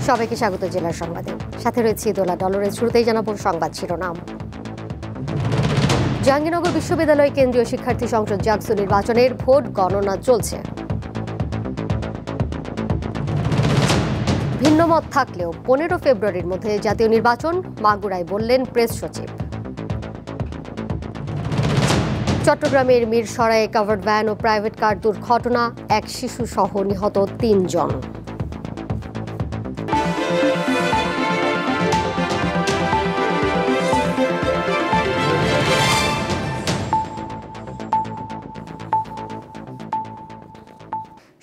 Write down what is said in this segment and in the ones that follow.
সবাইকে স্বাগত জেলার সংবাদে। সাথে রয়েছে দোলা ডলরের। শুরুতেই জানাবো সংবাদ শিরোনাম। জাহাঙ্গীরনগর বিশ্ববিদ্যালয় কেন্দ্রীয় শিক্ষার্থী সংসদ জাকসু নির্বাচনের ভোট গণনা চলছে। ভিন্নমত থাকলেও 15 ফেব্রুয়ারির মধ্যে জাতীয় নির্বাচন, মাগুরায় বললেন প্রেস সচিব। চট্টগ্রামের মিরসরাইয়ে কাভার্ড ভ্যান ও প্রাইভেট কার দুর্ঘটনা, এক শিশু সহ নিহত 3 জন।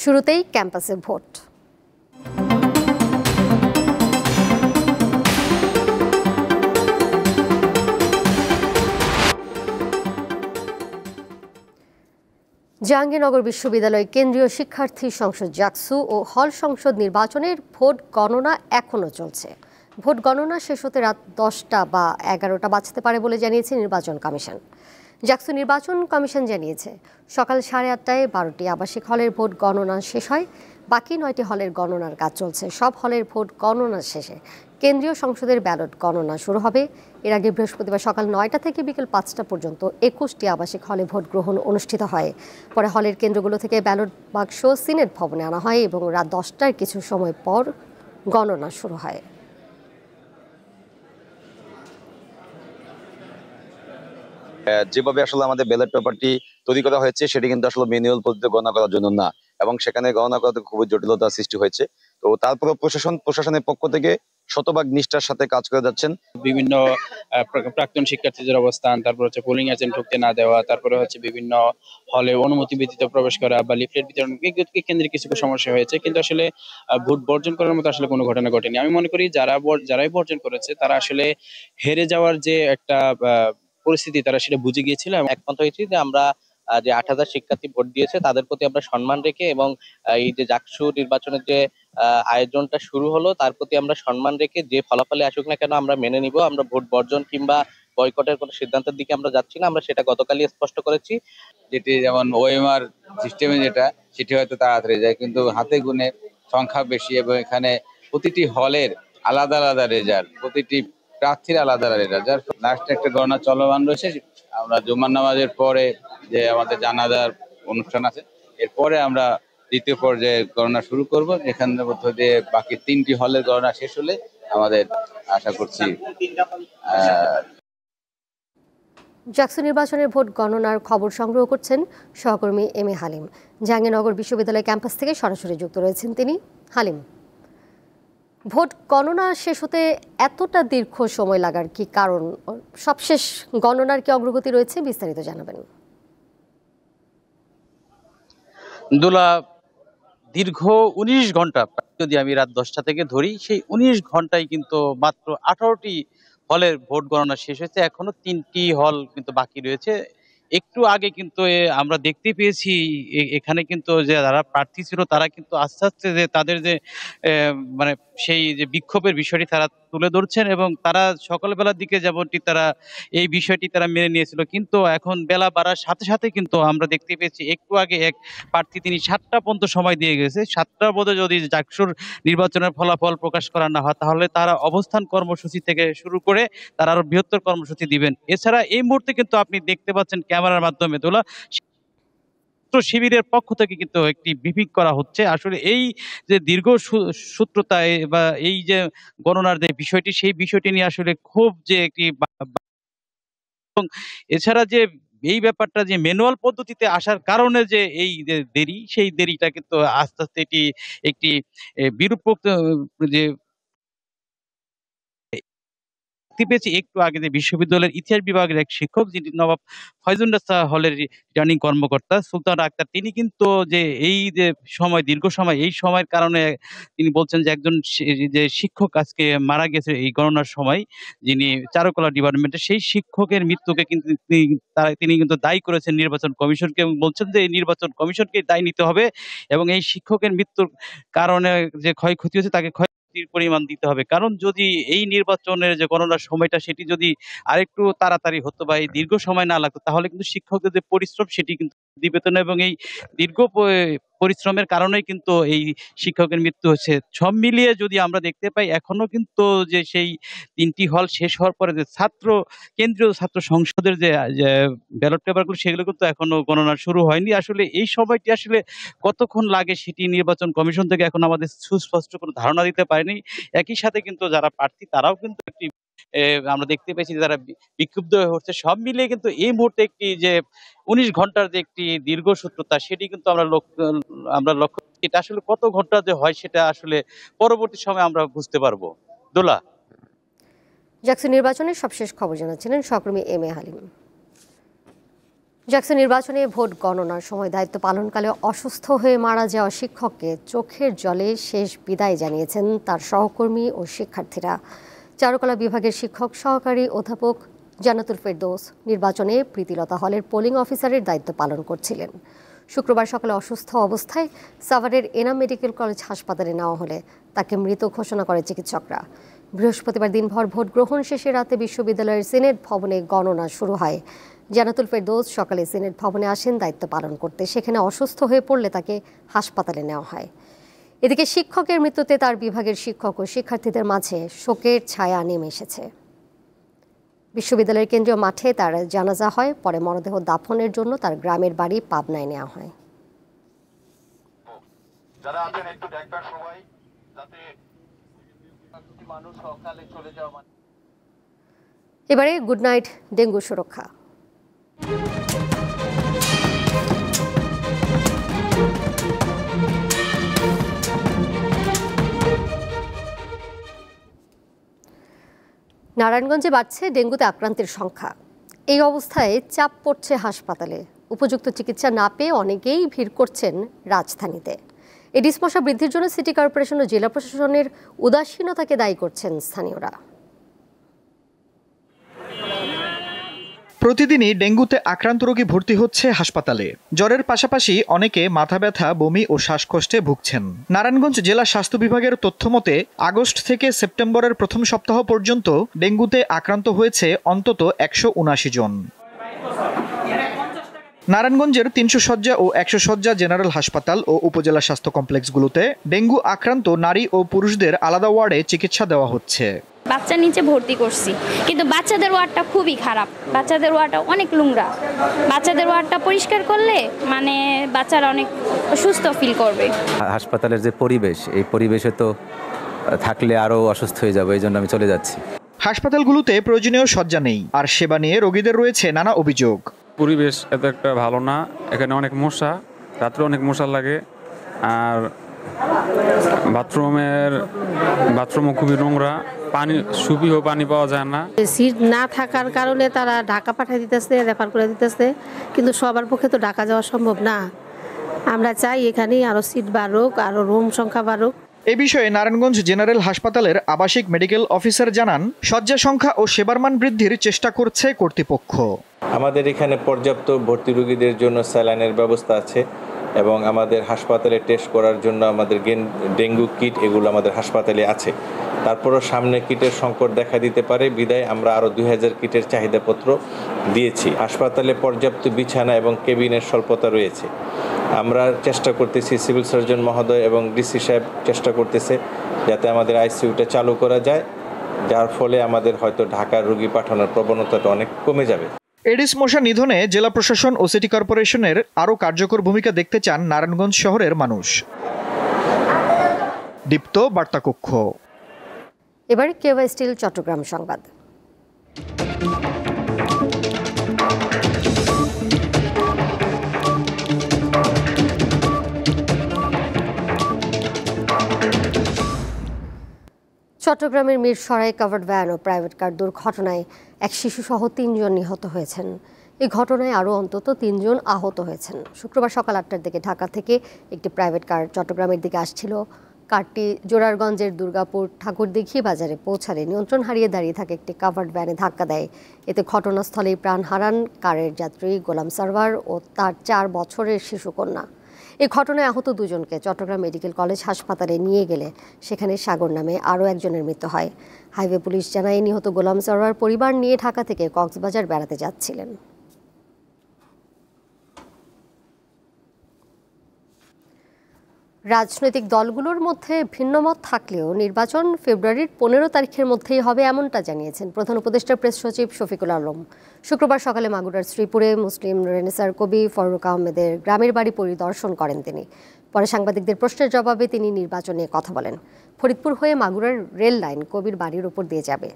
শুরুতেই ক্যাম্পাসে ভোট। জাহাঙ্গীরনগর বিশ্ববিদ্যালয় কেন্দ্রীয় শিক্ষার্থী সংসদ জাকসু ও হল সংসদ নির্বাচনের ভোট গণনা এখনও চলছে। ভোট গণনা শেষ হতে রাত 10টা বা 11টা বাজতে পারে বলে জানিয়েছে নির্বাচন কমিশন। জাকসু নির্বাচন কমিশন জানিয়েছে, সকাল 8:30টায় 12টি আবাসিক হলের ভোট গণনা শেষ হয়। বাকি 9টি হলের গণনার কাজ চলছে। সব হলের ভোট গণনা শেষে কেন্দ্রীয় সংসদের ব্যালট গণনা শুরু হবে। এর আগে বৃহস্পতিবার সকাল 9টা থেকে বিকেল 5টা পর্যন্ত 21টি আবাসিক হলে ভোট গ্রহণ অনুষ্ঠিত হয়। পরে হলের কেন্দ্রগুলো থেকে ব্যালট বাক্স সিনেট ভবনে আনা হয় এবং রাত 10টার কিছু সময় পর গণনা শুরু হয়। যেভাবে আসলে আমাদের ব্যালট পেপারটি তৈরি করা হয়েছে সেটি কিন্তু আসলে ম্যানুয়াল পদ্ধতিতে গণনা করার জন্য না, এবং সেখানে গণনা করাতে খুবই জটিলতার সৃষ্টি হয়েছে। তো তারপরে প্রশাসনের পক্ষ থেকে শতভাগ নিষ্ঠার সাথে কাজ করে যাচ্ছেন। বিভিন্ন প্রাক্তন শিক্ষার্থীদের অবস্থান, তারপর হচ্ছে পোলিং এজেন্ট ঢুকতে না দেওয়া, তারপরে হচ্ছে বিভিন্ন হলে অনুমতি ব্যতীত প্রবেশ করা বা লিফলেট বিতরণ, এই কেন্দ্রে কিছু সমস্যা হয়েছে, কিন্তু আসলে ভোট বর্জন করার মতো আসলে কোনো ঘটনা ঘটেনি। আমি মনে করি যারাই বর্জন করেছে তারা আসলে হেরে যাওয়ার যে একটা পরিস্থিতি তারা সেটা বুঝে গিয়েছিল। একমত হয়েছি যে আমরা যে 8,000 শিক্ষার্থী ভোট দিয়েছে তাদের প্রতি আমরা সম্মান রেখে এবং এই যে জাকসু নির্বাচনের যে আয়োজনটা শুরু হলো তার প্রতি আমরা সম্মান রেখে যে ফলাফলে আসুক না কেন আমরা মেনে নিব। আমরা ভোট বর্জন কিংবা বয়কটের কোনো সিদ্ধান্তের দিকে আমরা যাচ্ছি না। আমরা সেটা গতকালই স্পষ্ট করেছি। যেটি যেমন ওএমআর সিস্টেমে যেটা সেটি হয়তো তাড়াতাড়ি যায়, কিন্তু হাতে গুনে সংখ্যা বেশি এবং এখানে প্রতিটি হলের আলাদা আলাদা রেজাল্ট, প্রতিটি প্রার্থীর আলাদা আলাদা রেজাল্ট, যার লাস্ট একটা গণনা চলমান রয়েছে। আমরা জুমার নামাজের পরে যে আমাদের জানাজার অনুষ্ঠান আছে, এরপরে আমরা দ্বিতীয় পর্যায়ে গণনা শুরু করব, যেখানের মধ্য দিয়ে বাকি 3টি হলের গণনা শেষ হলে আমাদের আশা করছি জাকসু নির্বাচনের ভোট গণনার খবর সংগ্রহ করছেন সহকর্মী এম এ হালিম। জাহাঙ্গীরনগর বিশ্ববিদ্যালয় ক্যাম্পাস থেকে সরাসরি যুক্ত রয়েছেন তিনি। হালিম, ভোট গণনা শেষ হতে এতটা দীর্ঘ সময় লাগার কি কারণ? সবশেষ গণনার কি অগ্রগতি রয়েছে, বিস্তারিত জানাবেন। দোলা, দীর্ঘ 19 ঘন্টা, যদি আমি রাত 10টা থেকে ধরি, সেই 19 ঘন্টায় কিন্তু মাত্র 18টি হলের ভোট গণনা শেষ হয়েছে। এখনো 3টি হল কিন্তু বাকি রয়েছে। একটু আগে কিন্তু আমরা দেখতে পেয়েছি এখানে কিন্তু যে যারা প্রার্থী ছিল তারা কিন্তু আস্তে আস্তে যে তাদের যে মানে সেই যে বিক্ষোভের বিষয়টি তারা তুলে ধরছেন, এবং তারা সকালবেলার দিকে যেমনটি তারা এই বিষয়টি তারা মেনে নিয়েছিল, কিন্তু এখন বেলা বাড়ার সাথে সাথে কিন্তু আমরা দেখতে পেয়েছি একটু আগে এক প্রার্থী তিনি 7টা পর্যন্ত সময় দিয়ে গেছে। 7টার মধ্যে যদি জাকসুর নির্বাচনের ফলাফল প্রকাশ করা না হয় তাহলে তারা অবস্থান কর্মসূচি থেকে শুরু করে তারা আরো বৃহত্তর কর্মসূচি দিবেন। এছাড়া এই মুহূর্তে কিন্তু আপনি দেখতে পাচ্ছেন ক্যামেরার মাধ্যমে তোলা শিবিরের পক্ষ থেকে কিন্তু একটি ব্রিফিং করা হচ্ছে। আসলে এই যে দীর্ঘ সূত্রতায় বা এই যে গণনার যে বিষয়টি, সেই বিষয়টি নিয়ে আসলে খুব যে একটি, এবং এছাড়া যে এই ব্যাপারটা যে ম্যানুয়াল পদ্ধতিতে আসার কারণে যে এই যে দেরি, সেই দেরিটা কিন্তু আস্তে আস্তে এটি একটি বিরূপ যে পেয়েছি। একটু আগে যে বিশ্ববিদ্যালয়ের ইতিহাস বিভাগের এক শিক্ষক, যিনি নবাব ফয়জুন্নেসা হলের রিটার্নিং কর্মকর্তা সুলতান আক্তার, তিনি কিন্তু যে এই যে সময়, দীর্ঘ সময়, এই সময়ের কারণে তিনি বলছেন যে একজন যে শিক্ষক আজকে মারা গেছে এই গণনার সময়, যিনি চারুকলা ডিপার্টমেন্টের, সেই শিক্ষকের মৃত্যুকে কিন্তু তিনি কিন্তু দায়ী করেছেন নির্বাচন কমিশনকে, এবং বলছেন যে এই নির্বাচন কমিশনকে দায়ী নিতে হবে, এবং এই শিক্ষকের মৃত্যুর কারণে যে ক্ষয়ক্ষতি হয়েছে তাকে পরিমাণ দিতে হবে। কারণ যদি এই নির্বাচনের যে গণনার সময়টা সেটি যদি আরেকটু তাড়াতাড়ি হতো বা এই দীর্ঘ সময় না লাগতো, তাহলে কিন্তু শিক্ষকদের যে পরিশ্রম সেটি কিন্তু বেতন এবং এই দীর্ঘ পরিশ্রমের কারণেই কিন্তু এই শিক্ষকের মৃত্যু হচ্ছে। সব মিলিয়ে যদি আমরা দেখতে পাই এখনো কিন্তু যে সেই ৩টি হল শেষ হওয়ার পরে যে কেন্দ্রীয় ছাত্র সংসদের যে ব্যালট পেপারগুলো সেগুলো কিন্তু এখনো গণনা শুরু হয়নি। আসলে এই সময়টি আসলে কতক্ষণ লাগে সেটি নির্বাচন কমিশন থেকে এখন আমাদের সুস্পষ্ট কোনো ধারণা দিতে পারেনি। একই সাথে কিন্তু যারা প্রার্থী তারাও কিন্তু একটি আমরা দেখতে পেয়েছি যে তারা বিক্ষুব্ধ হয়ে উঠছে। সব মিলিয়ে কিন্তু এই মুহূর্তে একটি যে ১৯ ঘন্টার যে একটি দীর্ঘসূত্রতা সেটি কিন্তু আমরা লক্ষ্য করছি। এটা আসলে কত ঘন্টা যে হয় সেটা আসলে পরবর্তী সময়ে আমরা বুঝতে পারবো। দোলা। জাকসু নির্বাচনের সবশেষ খবর জানাচ্ছিলেন সহকর্মী এম এ হালিম। জাকসু নির্বাচনে ভোট গণনার সময় দায়িত্ব পালনকালে অসুস্থ হয়ে মারা যাওয়া শিক্ষককে চোখের জলে শেষ বিদায় জানিয়েছেন তার সহকর্মী ও শিক্ষার্থীরা। চারুকলা বিভাগের শিক্ষক সহকারী অধ্যাপক জান্নাতুল ফেরদৌস নির্বাচনে প্রীতিলতা হলের পোলিং অফিসারের দায়িত্ব পালন করছিলেন। শুক্রবার সকালে অসুস্থ অবস্থায় সাভারের এনাম মেডিকেল কলেজ হাসপাতালে নেওয়া হলে তাকে মৃত ঘোষণা করে চিকিৎসকরা। বৃহস্পতিবার দিনভর ভোট গ্রহণ শেষে রাতে বিশ্ববিদ্যালয়ের সিনেট ভবনে গণনা শুরু হয়। জান্নাতুল ফেরদৌস সকালে সিনেট ভবনে আসেন দায়িত্ব পালন করতে। সেখানে অসুস্থ হয়ে পড়লে তাকে হাসপাতালে নেওয়া হয়। এদিকে শিক্ষকের মৃত্যুতে তার বিভাগের শিক্ষক ও শিক্ষার্থীদের মাঝে শোকের ছায়া নেমে এসেছে। বিশ্ববিদ্যালয়ের কেন্দ্রীয় মাঠে তার জানাজা হয়, পরে মরদেহ দাফনের জন্য তার গ্রামের বাড়ি পাবনায় নেওয়া হয়। এবারে গুড নাইট ডেঙ্গু সুরক্ষা। নারায়ণগঞ্জে বাড়ছে ডেঙ্গুতে আক্রান্তের সংখ্যা। এই অবস্থায় চাপ পড়ছে হাসপাতালে। উপযুক্ত চিকিৎসা না পেয়ে অনেকেই ভিড় করছেন রাজধানীতে। এডিস মশা বৃদ্ধির জন্য সিটি কর্পোরেশন ও জেলা প্রশাসনের উদাসীনতাকে দায়ী করছেন স্থানীয়রা। প্রতিদিনই ডেঙ্গুতে আক্রান্ত রোগী ভর্তি হচ্ছে হাসপাতালে। জ্বরের পাশাপাশি অনেকে মাথা ব্যথা, বমি ও শ্বাসকষ্টে ভুগছেন। নারায়ণগঞ্জ জেলা স্বাস্থ্য বিভাগের তথ্য মতে আগস্ট থেকে সেপ্টেম্বরের প্রথম সপ্তাহ পর্যন্ত ডেঙ্গুতে আক্রান্ত হয়েছে অন্তত ১৭৯ জন। নারায়ণগঞ্জের ৩০০ শয্যা ও ১০০ শয্যা জেনারেল হাসপাতাল ও উপজেলা স্বাস্থ্য কমপ্লেক্সগুলোতে ডেঙ্গু আক্রান্ত নারী ও পুরুষদের আলাদা ওয়ার্ডে চিকিৎসা দেওয়া হচ্ছে। বাচ্চা নিচে ভর্তি করছি, কিন্তু বাচ্চাদের ওয়ার্ডটা খুবই খারাপ। বাচ্চাদের ওয়ার্ডটা অনেক নোংরা। বাচ্চাদের ওয়ার্ডটা পরিষ্কার করলে মানে বাচ্চারা অনেক সুস্থ ফিল করবে। হাসপাতালের যে পরিবেশ, এই পরিবেশে তো থাকলে আরও অসুস্থ হয়ে যাবে, এই জন্য আমি চলে যাচ্ছি। হাসপাতালগুলোতে প্রয়োজনীয় শয্যা নেই, আর সেবা নিয়ে রোগীদের রয়েছে নানা অভিযোগ। পরিবেশ এত একটা ভালো না, এখানে অনেক মশা, রাত্রে অনেক মশা লাগে, আর বাথরুমও খুবই নোংরা, পানি সুবিও পানি পাওয়া যায় না। সিট না থাকার কারণে তারা ঢাকা পাঠিয়ে দিতেছে, রেফার করে দিতেছে, কিন্তু সবার পক্ষে তো ঢাকা যাওয়া সম্ভব না। আমরা চাই এখানে আরো সিট বাড়ুক, আরো রুম সংখ্যা বাড়ুক। এ বিষয়ে নারায়ণগঞ্জ জেনারেল হাসপাতালের আবাসিক মেডিকেল অফিসার জানান, শয্যা সংখ্যা ও সেবার মান বৃদ্ধির চেষ্টা করছে কর্তৃপক্ষ। আমাদের এখানে পর্যাপ্ত ভর্তি রোগীদের জন্য স্যালাইনের ব্যবস্থা আছে এবং আমাদের হাসপাতালে টেস্ট করার জন্য আমাদের ডেঙ্গু কিট এগুলো আমাদের হাসপাতালে আছে। তারপরও সামনে কিটের সংকট দেখা দিতে পারে, বিদায় আমরা আরও 2000 কিটের চাহিদাপত্র দিয়েছি। হাসপাতালে পর্যাপ্ত বিছানা এবং কেবিনের স্বল্পতা রয়েছে। আমরা চেষ্টা করতেছি, সিভিল সার্জন মহোদয় এবং ডিসি সাহেব চেষ্টা করতেছে যাতে আমাদের আইসিইউটা চালু করা যায়, যার ফলে আমাদের হয়তো ঢাকার রোগী পাঠানোর প্রবণতাটা অনেক কমে যাবে। এডিস মশা নিধনে জেলা প্রশাসন ও সিটি কর্পোরেশনের আরও কার্যকর ভূমিকা দেখতে চান নারায়ণগঞ্জ শহরের মানুষ। দীপ্ত বার্তাকক্ষ। এবার কেওয়া স্টিল চট্টগ্রাম সংবাদ। চট্টগ্রামের মিরসরাই কাভার্ড ভ্যান ও প্রাইভেট কার দুর্ঘটনায় এক শিশুসহ ৩ জন নিহত হয়েছেন। এই ঘটনায় আরও অন্তত ৩ জন আহত হয়েছেন। শুক্রবার সকাল ৮টার দিকে ঢাকা থেকে একটি প্রাইভেট কার চট্টগ্রামের দিকে আসছিল। কারটি জোরারগঞ্জের দুর্গাপুর ঠাকুরদিঘি বাজারে পৌঁছালে নিয়ন্ত্রণ হারিয়ে দাঁড়িয়ে থাকে একটি কাভার্ড ভ্যানে ধাক্কা দেয়। এতে ঘটনাস্থলেই প্রাণ হারান কারের যাত্রী গোলাম সারওয়ার ও তার 4 বছরের শিশুকন্যা। এই ঘটনায় আহত 2 জনকে চট্টগ্রাম মেডিকেল কলেজ হাসপাতালে নিয়ে গেলে সেখানে সাগর নামে আরও একজনের মৃত্যু হয়। হাইওয়ে পুলিশ জানায়, নিহত গোলাম সারওয়ার পরিবার নিয়ে ঢাকা থেকে কক্সবাজার বেড়াতে যাচ্ছিলেন। রাজনৈতিক দলগুলোর মধ্যে ভিন্নমত থাকলেও নির্বাচন ফেব্রুয়ারির 15 তারিখের মধ্যেই হবে এমনটা জানিয়েছেন প্রধান উপদেষ্টা প্রেস সচিব শফিকুল আলম। শুক্রবার সকালে মাগুরার শ্রীপুরে মুসলিম রেনেসার কবি ফররুক আহমেদের গ্রামের বাড়ি পরিদর্শন করেন তিনি। পরে সাংবাদিকদের প্রশ্নের জবাবে তিনি নির্বাচন নিয়ে কথা বলেন। ফরিদপুর হয়ে মাগুরার রেল লাইন কবির বাড়ির উপর দিয়ে যাবে।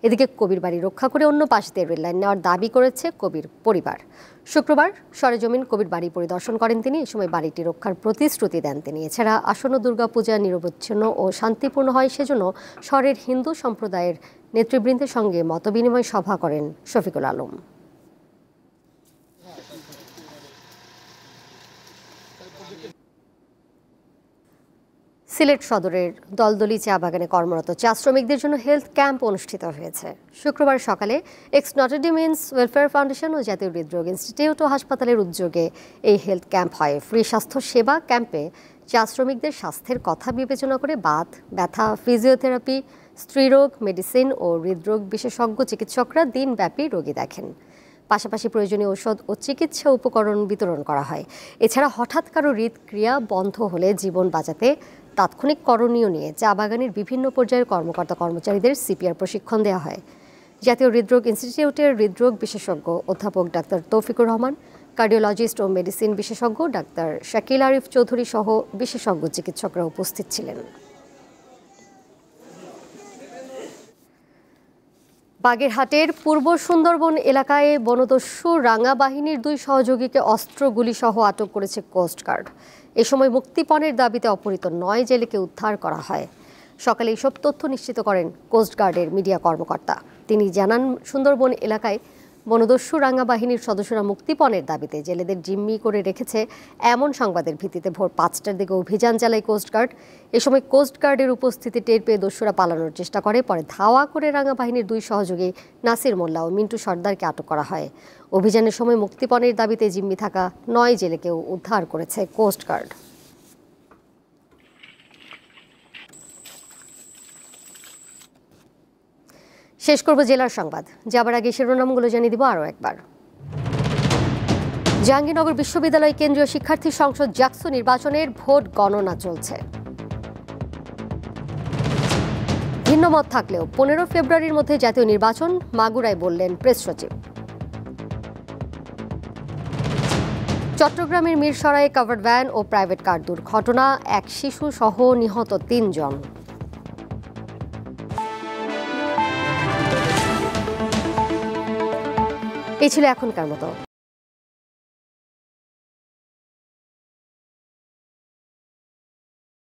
এদিকে কবির বাড়ি রক্ষা করে অন্য পাশ দিয়ে রেল লাইন নেওয়ার দাবি করেছে কবির পরিবার। শুক্রবার সরেজমিন কবির বাড়ি পরিদর্শন করেন তিনি। এই সময় বাড়িটি রক্ষার প্রতিশ্রুতি দেন তিনি। এছাড়া আসন্ন দুর্গাপূজা নিরবচ্ছিন্ন ও শান্তিপূর্ণ হয় সেজন্য শহরের হিন্দু সম্প্রদায়ের নেতৃবৃন্দের সঙ্গে মতবিনিময় সভা করেন শফিকুল আলম। সিলেট সদরের দলদলি চা বাগানে কর্মরত চা শ্রমিকদের জন্য হেলথ ক্যাম্প অনুষ্ঠিত হয়েছে। শুক্রবার সকালে ex Notre Dame men's welfare foundation ও জাতীয় হৃদরোগ ইনস্টিটিউট ও হাসপাতালের উদ্যোগে এই হেলথ ক্যাম্প হয়। ফ্রি স্বাস্থ্য সেবা ক্যাম্পে চা শ্রমিকদের স্বাস্থ্যের কথা বিবেচনা করে বাত, ব্যথা, ফিজিওথেরাপি, স্ত্রীরোগ, মেডিসিন ও হৃদরোগ বিশেষজ্ঞ চিকিৎসকরা দিনব্যাপী রোগী দেখেন। পাশাপাশি প্রয়োজনীয় ঔষধ ও চিকিৎসা উপকরণ বিতরণ করা হয়। এছাড়া হঠাৎ কারো হৃদক্রিয়া বন্ধ হলে জীবন বাঁচাতে তাৎক্ষণিক করণীয় নিয়ে চা বাগানের বিভিন্ন পর্যায়ের কর্মকর্তা কর্মচারীদের সিপিআর প্রশিক্ষণ দেওয়া হয়। জাতীয় হৃদরোগ ইনস্টিটিউটের হৃদরোগ বিশেষজ্ঞ অধ্যাপক ডাক্তার তৌফিকুর রহমান, কার্ডিওলজিস্ট ও মেডিসিন বিশেষজ্ঞ ডাক্তার শাকিল আরিফ চৌধুরী সহ বিশেষজ্ঞ চিকিৎসকরা উপস্থিত ছিলেন। বাগেরহাটের পূর্ব সুন্দরবন এলাকায় বনদস্যু রাঙা বাহিনীর 2 সহযোগীকে অস্ত্র গুলিসহ আটক করেছে কোস্টগার্ড। এ সময় মুক্তিপণের দাবিতে অপহৃত 9 জেলেকে উদ্ধার করা হয়। সকালে এইসব তথ্য নিশ্চিত করেন কোস্টগার্ডের মিডিয়া কর্মকর্তা। তিনি জানান, সুন্দরবন এলাকায় বনদস্যু রাঙা বাহিনীর সদস্যরা মুক্তিপণের দাবিতে জেলেদের জিম্মি করে রেখেছে এমন সংবাদের ভিত্তিতে ভোর 5টার দিকে অভিযান চালায় কোস্টগার্ড। এ সময় কোস্টগার্ডের উপস্থিতি টের পেয়ে দস্যুরা পালানোর চেষ্টা করে। পরে ধাওয়া করে রাঙা বাহিনীর 2 সহযোগী নাসির মোল্লা ও মিন্টু সর্দারকে আটক করা হয়। অভিযানের সময় মুক্তিপণের দাবিতে জিম্মি থাকা 9 জেলেকেও উদ্ধার করেছে কোস্টগার্ড। শেষ করব জেলার সংবাদ। যাবার আগে শিরোনামগুলো জানিয়ে দিব আরও একবার। জাহাঙ্গীরনগর বিশ্ববিদ্যালয় কেন্দ্রীয় শিক্ষার্থী সংসদ জাকসু নির্বাচনের ভোট গণনা চলছে। ভিন্নমত থাকলেও 15 ফেব্রুয়ারির মধ্যে জাতীয় নির্বাচন, মাগুরায় বললেন প্রেস সচিব। চট্টগ্রামের মিরসরাইয়ে কাভার্ড ভ্যান ও প্রাইভেট কার দুর্ঘটনা, 1 শিশু সহ নিহত 3 জন। এই ছিল এখনকার মতো।